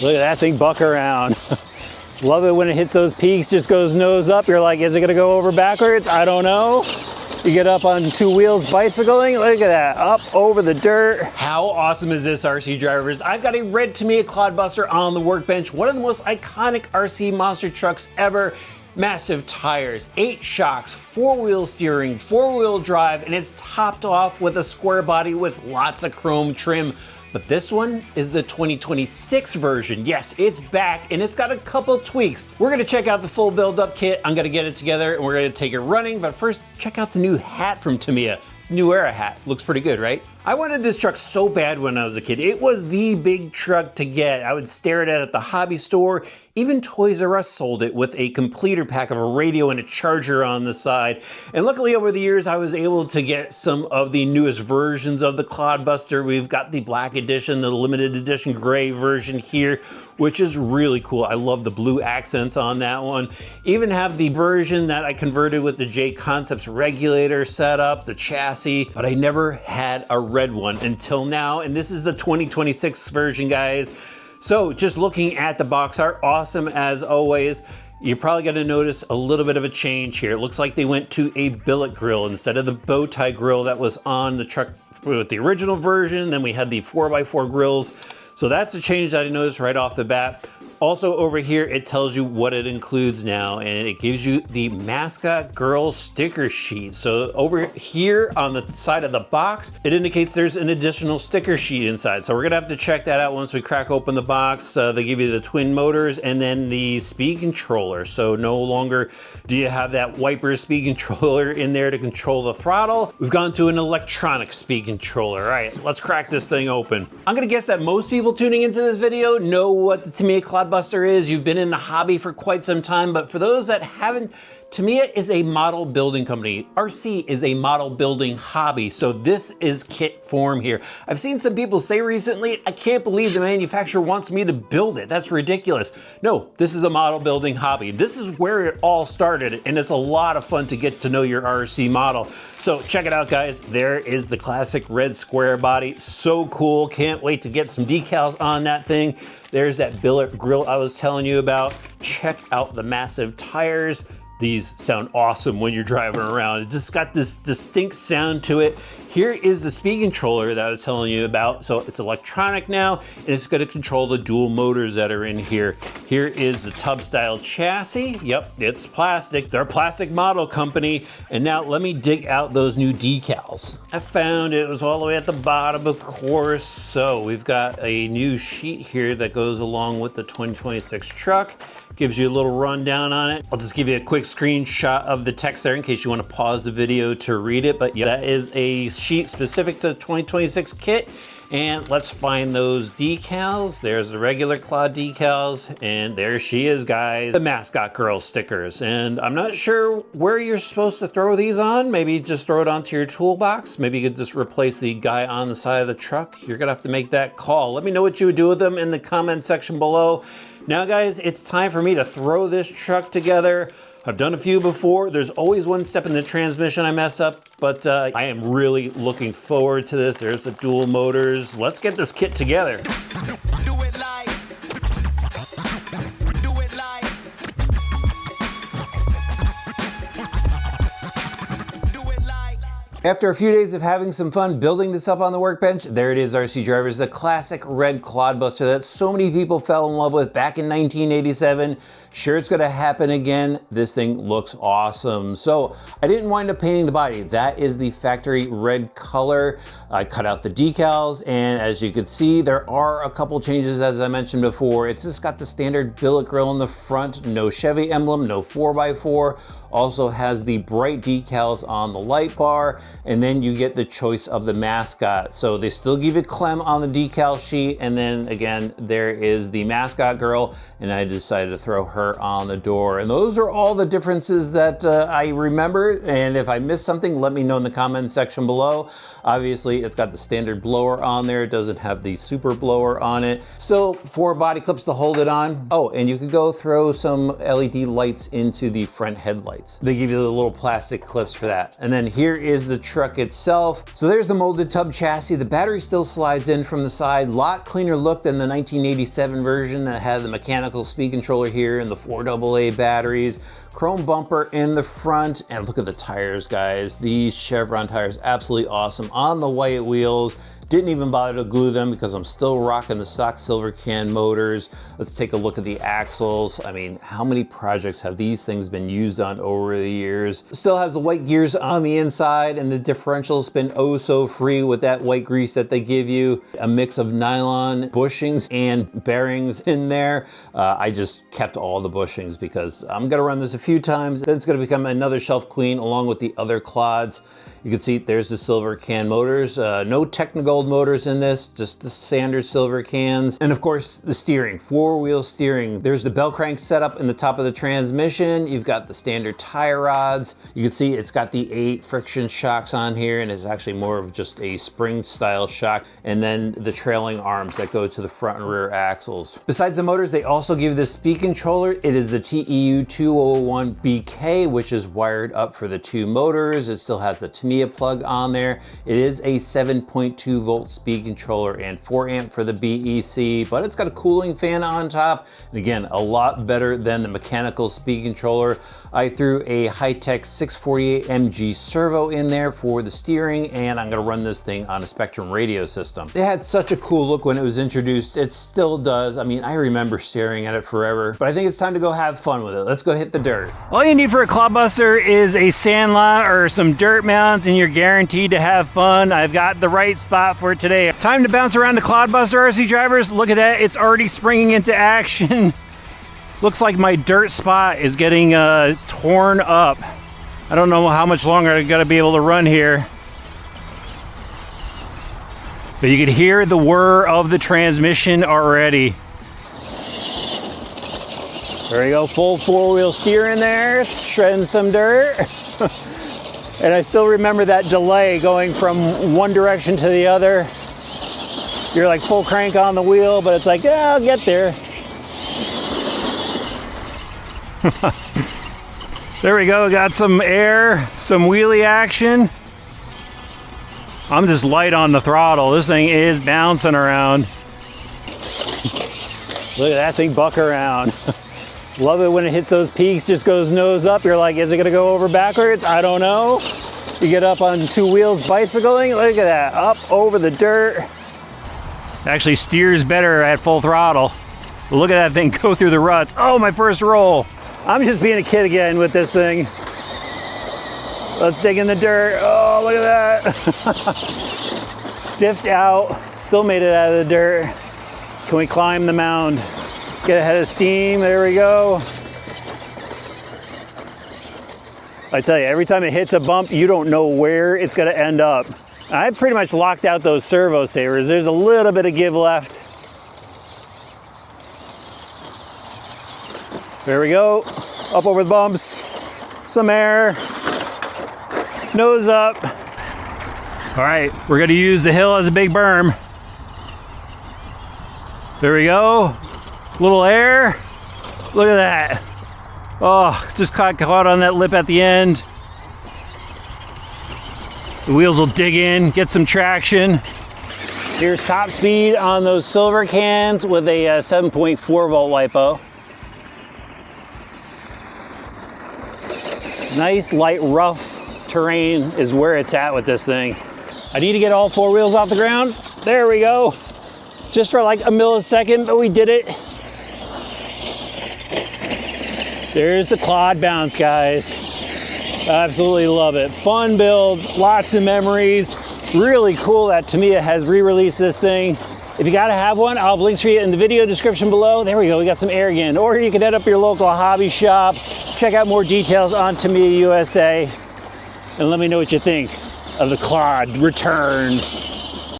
Look at that thing buck around. Love it when it hits those peaks, just goes nose up. You're like, is it gonna go over backwards? I don't know. You get up on two wheels bicycling, look at that, up over the dirt. How awesome is this, RC drivers? I've got a red Tamiya Clod Buster on the workbench, one of the most iconic RC monster trucks ever. Massive tires, 8 shocks, 4-wheel steering, 4-wheel drive, and it's topped off with a square body with lots of chrome trim. But this one is the 2026 version. Yes, it's back and it's got a couple tweaks. We're gonna check out the full build-up kit. I'm gonna get it together and we're gonna take it running, but first, check out the new hat from Tamiya. New Era hat, looks pretty good, right? I wanted this truck so bad when I was a kid. It was the big truck to get. I would stare at it at the hobby store. Even Toys R Us sold it with a completer pack of a radio and a charger on the side. And luckily over the years, I was able to get some of the newest versions of the Clod Buster. We've got the black edition, the limited edition gray version here, which is really cool. I love the blue accents on that one. Even have the version that I converted with the J Concepts regulator setup, the chassis, but I never had a red one until now, and this is the 2026 version, guys. So just looking at the box art, awesome as always. You're probably gonna notice a little bit of a change here. It looks like they went to a billet grill instead of the bow tie grill that was on the truck with the original version. Then we had the 4x4 grills. So that's a change that I noticed right off the bat. Also over here, it tells you what it includes now, and it gives you the mascot girl sticker sheet. So over here on the side of the box, it indicates there's an additional sticker sheet inside. So we're gonna have to check that out once we crack open the box. They give you the twin motors and then the speed controller. So no longer do you have that wiper speed controller in there to control the throttle. We've gone to an electronic speed controller. All right, let's crack this thing open. I'm gonna guess that most people tuning into this video know what the Tamiya Clod Buster is. You've been in the hobby for quite some time, but for those that haven't, Tamiya is a model building company. RC is a model building hobby, so this is kit form here. I've seen some people say recently, I can't believe the manufacturer wants me to build it. That's ridiculous. No, this is a model building hobby. This is where it all started, and it's a lot of fun to get to know your RC model. So check it out, guys. There is the classic red square body. So cool. Can't wait to get some decals on that thing. There's that billet grill I was telling you about. Check out the massive tires. These sound awesome when you're driving around. It just got this distinct sound to it. Here is the speed controller that I was telling you about. So it's electronic now, and it's gonna control the dual motors that are in here. Here is the tub style chassis. Yep, it's plastic. They're a plastic model company. And now let me dig out those new decals. I found it was all the way at the bottom, of course. So we've got a new sheet here that goes along with the 2026 truck. Gives you a little rundown on it. I'll just give you a quick screenshot of the text there in case you want to pause the video to read it. But yeah, that is a sheet specific to the 2026 kit. And let's find those decals. There's the regular Clod decals, and there she is, guys. The mascot girl stickers. And I'm not sure where you're supposed to throw these on. Maybe just throw it onto your toolbox. Maybe you could just replace the guy on the side of the truck. You're gonna have to make that call. Let me know what you would do with them in the comment section below. Now, guys, it's time for me to throw this truck together. I've done a few before. There's always one step in the transmission I mess up, but I am really looking forward to this. There's the dual motors. Let's get this kit together. After a few days of having some fun building this up on the workbench, there it is, RC drivers, the classic red Clod Buster that so many people fell in love with back in 1987. Sure, it's gonna happen again. This thing looks awesome. So I didn't wind up painting the body. That is the factory red color. I cut out the decals, and as you can see, there are a couple changes as I mentioned before. It's just got the standard billet grill in the front, no Chevy emblem, no 4x4. Also has the bright decals on the light bar, and then you get the choice of the mascot. So they still give you Clem on the decal sheet, and then again, there is the mascot girl, and I decided to throw her on the door. And those are all the differences that I remember, and if I missed something, let me know in the comment section below. Obviously, it's got the standard blower on there. It doesn't have the super blower on it. So 4 body clips to hold it on. Oh, and you could go throw some LED lights into the front headlights. They give you the little plastic clips for that. And then here is the truck itself. So there's the molded tub chassis. The battery still slides in from the side. Lot cleaner look than the 1987 version that had the mechanical speed controller here and the 4 AA batteries. Chrome bumper in the front, and look at the tires, guys. These Chevron tires, absolutely awesome on the white wheels. Didn't even bother to glue them because I'm still rocking the stock silver can motors. Let's take a look at the axles. I mean, how many projects have these things been used on over the years? Still has the white gears on the inside, and the differential's been oh so free with that white grease that they give you. A mix of nylon bushings and bearings in there. I just kept all the bushings because I'm gonna run this a few times. Then it's gonna become another shelf clean along with the other Clods. You can see there's the silver can motors. No Technigold motors in this, just the standard silver cans. And of course, the steering, 4-wheel steering. There's the bell crank setup in the top of the transmission. You've got the standard tie rods. You can see it's got the 8 friction shocks on here, and it's actually more of just a spring style shock. And then the trailing arms that go to the front and rear axles. Besides the motors, they also give you the speed controller. It is the TEU 201BK, which is wired up for the 2 motors. It still has the Tamiya plug on there. It is a 7.2 volt speed controller and 4 amp for the BEC, but it's got a cooling fan on top. And again, a lot better than the mechanical speed controller. I threw a high-tech 648 MG servo in there for the steering, and I'm gonna run this thing on a Spectrum radio system. It had such a cool look when it was introduced. It still does. I mean, I remember staring at it forever, but I think it's time to go have fun with it. Let's go hit the dirt. All you need for a Clod Buster is a sand lot or some dirt mounds, and you're guaranteed to have fun. I've got the right spot for it today. Time to bounce around the Clod Buster, RC drivers. Look at that, it's already springing into action. Looks like my dirt spot is getting torn up. I don't know how much longer I gotta be able to run here. But you can hear the whir of the transmission already. There we go, full 4-wheel steer in there, shredding some dirt. And I still remember that delay going from one direction to the other. You're like full crank on the wheel, but it's like, yeah, I'll get there. There we go, got some air, some wheelie action. I'm just light on the throttle. This thing is bouncing around. Look at that thing buck around. Love it when it hits those peaks, just goes nose up. You're like, is it gonna go over backwards? I don't know. You get up on 2 wheels bicycling, look at that, up over the dirt. Actually steers better at full throttle. Look at that thing go through the ruts. Oh, my first roll. I'm just being a kid again with this thing. Let's dig in the dirt. Oh, look at that. Diffed out, still made it out of the dirt. Can we climb the mound? Get ahead of steam, there we go. I tell you, every time it hits a bump, you don't know where it's gonna end up. I pretty much locked out those servo savers. There's a little bit of give left. There we go, up over the bumps, some air, nose up. All right, we're gonna use the hill as a big berm. There we go, little air, look at that. Oh, just caught on that lip at the end. The wheels will dig in, get some traction. Here's top speed on those silver cans with a 7.4 volt LiPo. Nice, light, rough terrain is where it's at with this thing. I need to get all 4 wheels off the ground. There we go. Just for like a millisecond, but we did it. There's the Clod bounce, guys. Absolutely love it. Fun build, lots of memories. Really cool that Tamiya has re-released this thing. If you gotta have one, I'll have links for you in the video description below. There we go, we got some air again. Or you can head up your local hobby shop, check out more details on Tamiya USA, and let me know what you think of the Clod return.